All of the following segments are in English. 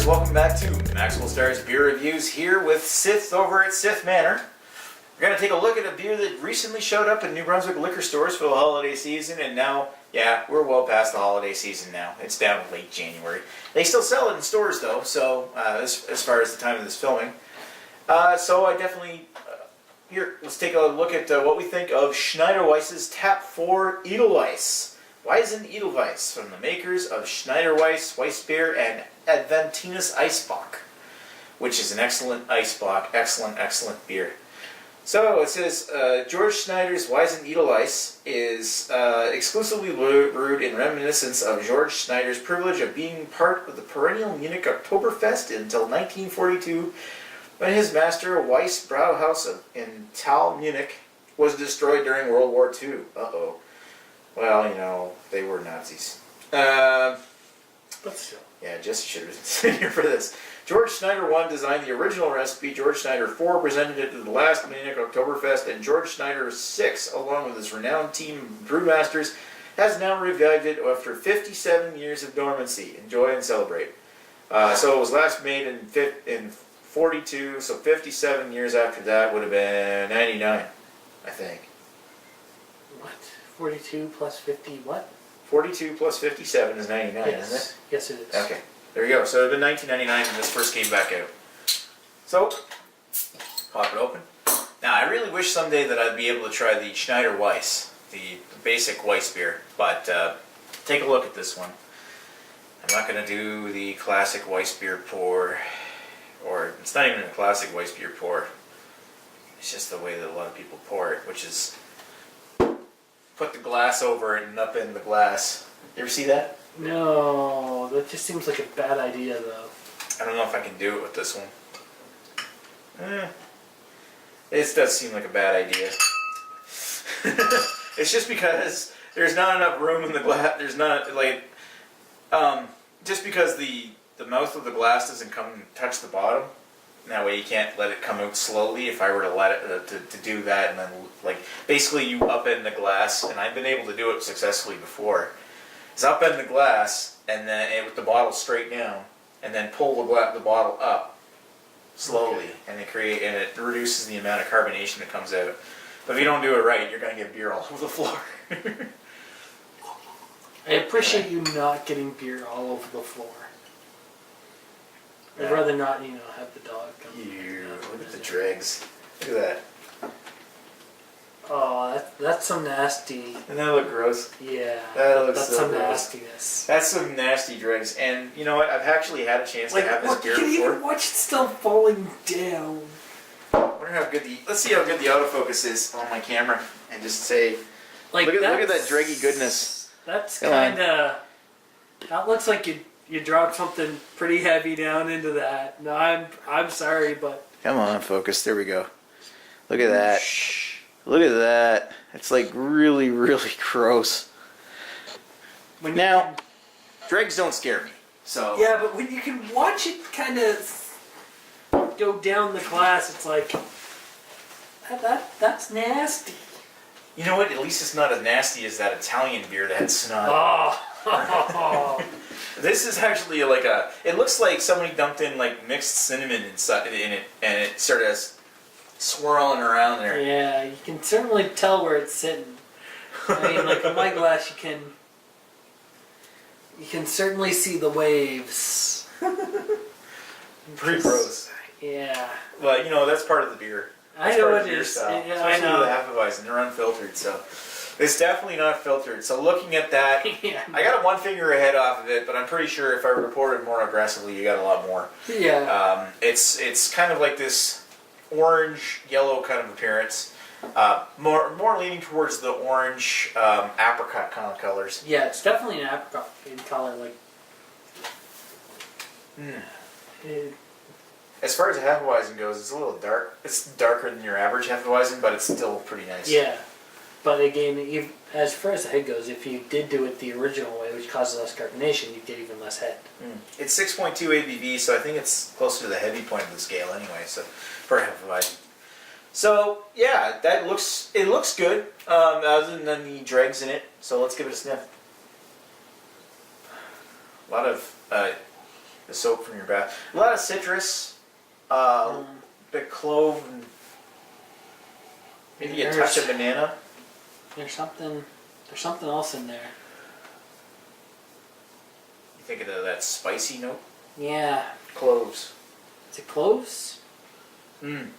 guys, welcome back to Maxwell Starr's Beer Reviews here with Sithe over at Sithe Manor. We're going to take a look at a beer that recently showed up in New Brunswick liquor stores for the holiday season, and now, yeah, we're well past the holiday season now. It's down in late January. They still sell it in stores though, so as far as the time of this filming. So I definitely, here, let's take a look at what we think of Schneider-Weisse's Tap 4 Edel-Weisse. Wiesen Edel-Weisse, from the makers of Schneider-Weisse, Weissbier, and Adventinus Eisbock, which is an excellent Eisbock, excellent beer. So it says, George Schneider's Wiesen Edel-Weisse is exclusively brewed in reminiscence of George Schneider's privilege of being part of the perennial Munich Oktoberfest until 1942, when his master Weiss Brauhaus in Tal, Munich, was destroyed during World War II. Uh-oh. Well, you know, they were Nazis. But still. Yeah, Jesse should have been sitting here for this. George Schneider 1 designed the original recipe. George Schneider 4 presented it to the last Munich Oktoberfest, and George Schneider 6, along with his renowned team of brewmasters, has now revived it after 57 years of dormancy. Enjoy and celebrate. So it was last made in 42, so 57 years after that would have been 99, I think. What? 42 plus 50 what? 42 plus 57 is 99, yes. isn't it? Yes, it is. Okay, there you go. So it had been 1999 when this first came back out. So, pop it open. Now, I really wish someday that I'd be able to try the Schneider-Weisse, the basic Weiss beer, but take a look at this one. I'm not going to do the classic Weiss beer pour, or it's not even a classic Weiss beer pour. It's just the way that a lot of people pour it, which is put the glass over it and up in the glass. You ever see that? No, that just seems like a bad idea, though. I don't know if I can do it with this one. It does seem like a bad idea. It's just because there's not enough room in the glass. There's not, like, just because the mouth of the glass doesn't come and touch the bottom. And that way you can't let it come out slowly. If I were to let it, to do that, and then, like, basically you upend the glass, and I've been able to do it successfully before, is upend the glass, and then with the bottle straight down, and then pull the bottle up slowly, and it reduces the amount of carbonation that comes out. But if you don't do it right, you're going to get beer all over the floor. I appreciate you not getting beer all over the floor. I'd rather not, have the dog come. Look at the dregs. Look at that. Oh, that's some nasty. Doesn't that look gross? Yeah. That's some gross. Nastiness. That's some nasty dregs. And you know what? I've actually had a chance to have this beer you can before. even watch it still falling down. I wonder how good let's see how good the autofocus is on my camera, and just say, Like, look at that dreggy goodness. That's kind of. That looks like you dropped something pretty heavy down into that. No, I'm sorry, but Come on, focus. There we go. Look at that. Look at that. It's like really, really gross. Now, dregs don't scare me. So yeah, but when you can watch it kind of go down the glass, it's like that's nasty. You know what? At least it's not as nasty as that Italian beer that had snot. Oh. This is actually like it looks like somebody dumped in like mixed cinnamon in it, and it sort of swirling around there. Yeah, you can certainly tell where it's sitting. I mean, like in my glass, you can certainly see the waves. Pretty gross. Yeah. Well, that's part of the beer. I know it is. Style. Yeah, Especially I know. with the Hefeweizen, they're unfiltered, so it's definitely not filtered. So looking at that, Yeah. I got one finger ahead off of it, but I'm pretty sure if I reported more aggressively, you got a lot more. Yeah. It's kind of like this orange-yellow kind of appearance, more leaning towards the orange apricot kind of colors. Yeah, it's definitely an apricot in color. Like. As far as the Hefeweizen goes, it's a little dark. It's darker than your average Hefeweizen, but it's still pretty nice. Yeah. But again, as far as the head goes, if you did do it the original way, which causes less carbonation, you'd get even less head. It's 6.2 ABV, so I think it's closer to the heavy point of the scale anyway. So for Hefeweizen. So yeah, it looks good. Other than the dregs in it. So let's give it a sniff. A lot of the soap from your bath. A lot of citrus, bit clove, and maybe a touch of banana. There's something else in there. You think of that spicy note? Yeah. Cloves. Is it cloves? Mm.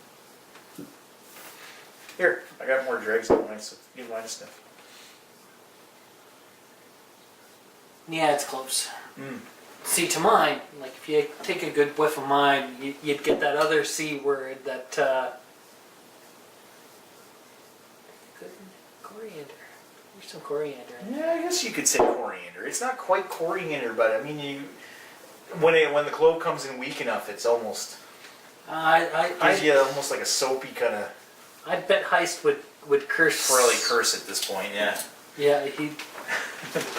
Here, I got more dregs on mine, so you mind a sniff. Yeah, it's cloves. Mm. See, to mine, like if you take a good whiff of mine, you'd get that other C word that coriander. There's some coriander in there. Yeah, I guess you could say coriander. It's not quite coriander, but I mean, when the clove comes in weak enough, it's almost gives you almost like a soapy kind of. I bet Heist would curse. Really curse at this point, yeah. Yeah,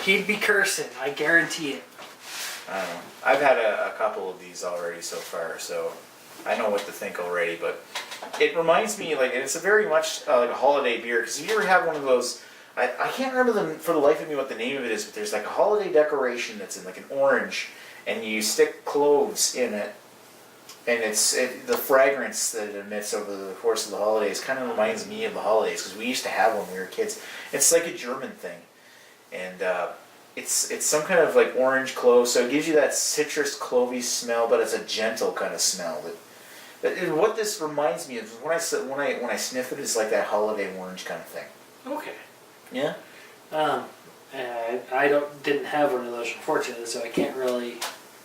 he'd be cursing. I guarantee it. I don't know. I've had a couple of these already so far, so I know what to think already. But it reminds me, like, it's a very much like a holiday beer. Because if you ever have one of those, I can't remember for the life of me what the name of it is, but there's like a holiday decoration that's in like an orange, and you stick cloves in it, and the fragrance that it emits over the course of the holidays kind of reminds me of the holidays because we used to have one when we were kids. It's like a German thing, and it's some kind of like orange clove, so it gives you that citrus clovey smell, but it's a gentle kind of smell. What this reminds me of when I sniff it is like that holiday orange kind of thing. Okay. Yeah. I didn't have one of those unfortunately, so I can't really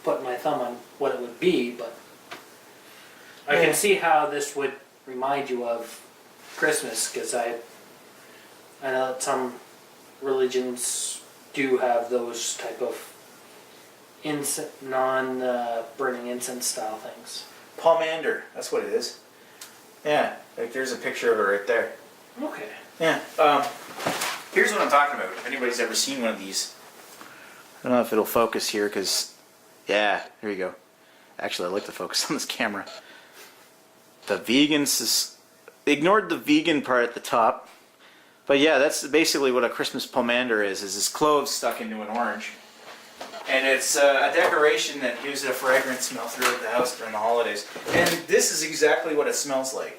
put my thumb on what it would be, but I can see how this would remind you of Christmas, because I know that some religions do have those type of non-burning incense style things. Pomander, that's what it is. Yeah, like there's a picture of it right there. Okay. Yeah. Here's what I'm talking about. If anybody's ever seen one of these, I don't know if it'll focus here, because yeah, here you go. Actually, I like to focus on this camera. The vegans ignored the vegan part at the top, but yeah, that's basically what a Christmas pomander is this cloves stuck into an orange, and it's a decoration that gives it a fragrant smell throughout the house during the holidays. And this is exactly what it smells like.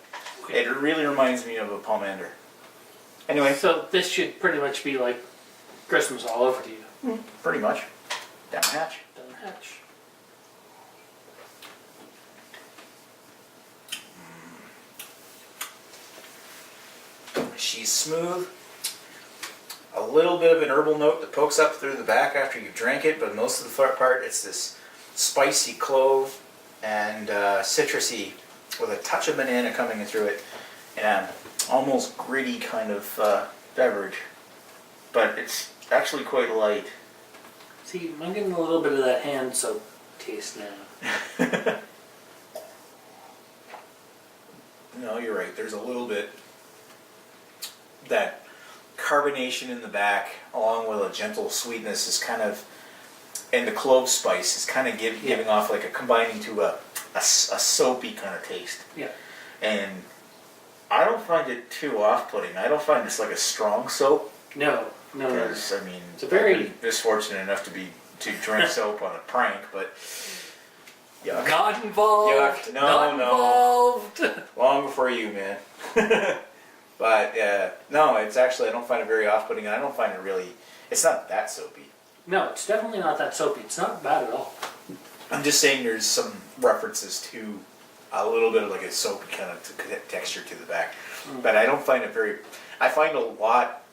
It really reminds me of a pomander. Anyway, so this should pretty much be like Christmas all over to you. Pretty much. Down the hatch. Down the hatch. She's smooth. A little bit of an herbal note that pokes up through the back after you've drank it, but most of the front part, it's this spicy clove and citrusy with a touch of banana coming in through it, and almost gritty kind of beverage. But it's actually quite light. See, I'm getting a little bit of that hand soap taste now. No, you're right. There's a little bit that carbonation in the back, along with a gentle sweetness, is kind of, and the clove spice is kind of giving off like a combining to a soapy kind of taste. Yeah. And I don't find it too off-putting. I don't find this like a strong soap. No. Because I mean, it's a very I'm just fortunate enough to drink soap on a prank, but yuck. Not involved. Yuck. Not involved. Long before you, man. But no, it's actually, I don't find it very off-putting, and I don't find it really, it's not that soapy. No, it's definitely not that soapy. It's not bad at all. I'm just saying there's some references to a little bit of like a soapy kind of texture to the back. But I don't find it very, I find a lot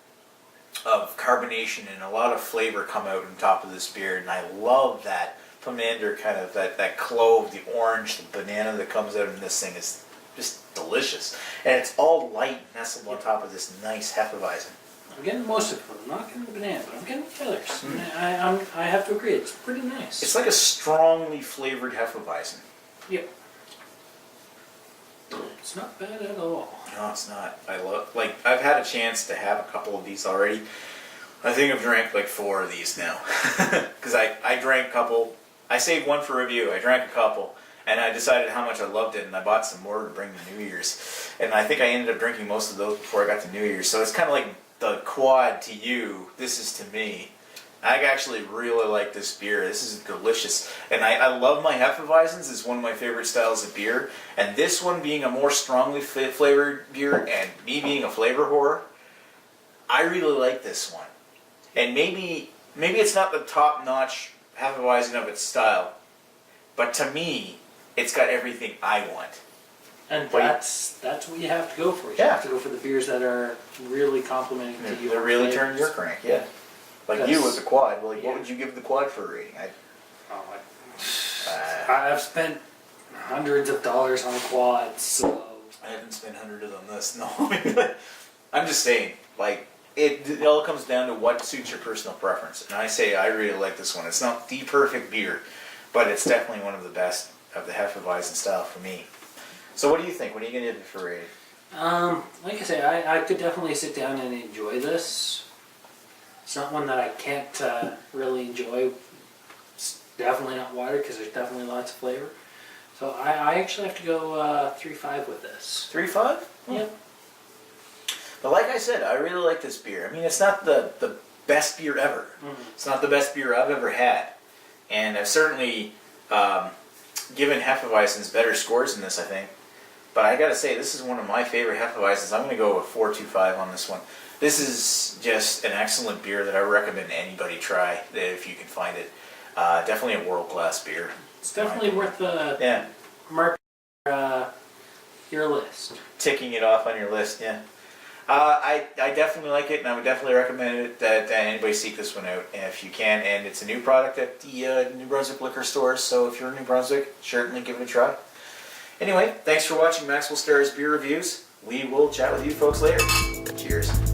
of carbonation and a lot of flavor come out on top of this beer, and I love that pomander kind of, that clove, the orange, the banana that comes out in this thing is just delicious. And it's all light nestled on top of this nice Hefeweizen. I'm getting most of it. I'm not getting the banana, but I'm getting the others. I have to agree, it's pretty nice. It's like a strongly flavored Hefeweizen. Yep. It's not bad at all. No, it's not. I've had a chance to have a couple of these already. I think I've drank like 4 of these now. Because I drank a couple. I saved one for review. I drank a couple. And I decided how much I loved it, and I bought some more to bring to New Year's. And I think I ended up drinking most of those before I got to New Year's. So it's kind of like the quad to you, this is to me. I actually really like this beer. This is delicious. And I love my Hefeweizens. It's one of my favorite styles of beer. And this one being a more strongly flavored beer and me being a flavor whore, I really like this one. And maybe it's not the top-notch Hefeweizen of its style, but to me, it's got everything I want. And that's what you have to go for. You have to go for the beers that are really complementing to you. They're really turning your crank, yeah. Like you with the quad. Well, what would you give the quad for a rating? I've spent hundreds of dollars on quads, so I haven't spent hundreds on this. No, I'm just saying. Like it all comes down to what suits your personal preference. And I say I really like this one. It's not the perfect beer, but it's definitely one of the best of the Hefeweizen style for me. So what do you think? What are you going to give it for a rating? like I say, I could definitely sit down and enjoy this. It's not one that I can't really enjoy. It's definitely not water because there's definitely lots of flavor. So I actually have to go 3.5 with this. 3.5? Yeah. But like I said, I really like this beer. I mean, it's not the best beer ever. Mm-hmm. It's not the best beer I've ever had. And I've certainly given Hefeweizens better scores than this, I think. But I gotta say, this is one of my favorite Hefeweizens. I'm gonna go with 4.25 on this one. This is just an excellent beer that I recommend anybody try if you can find it. Definitely a world-class beer. It's definitely worth the mark your list. Ticking it off on your list, yeah. I definitely like it, and I would definitely recommend it that anybody seek this one out if you can. And it's a new product at the New Brunswick liquor stores, so if you're in New Brunswick, certainly give it a try. Anyway, thanks for watching Maxwell Starr's Beer Reviews. We will chat with you folks later. Cheers.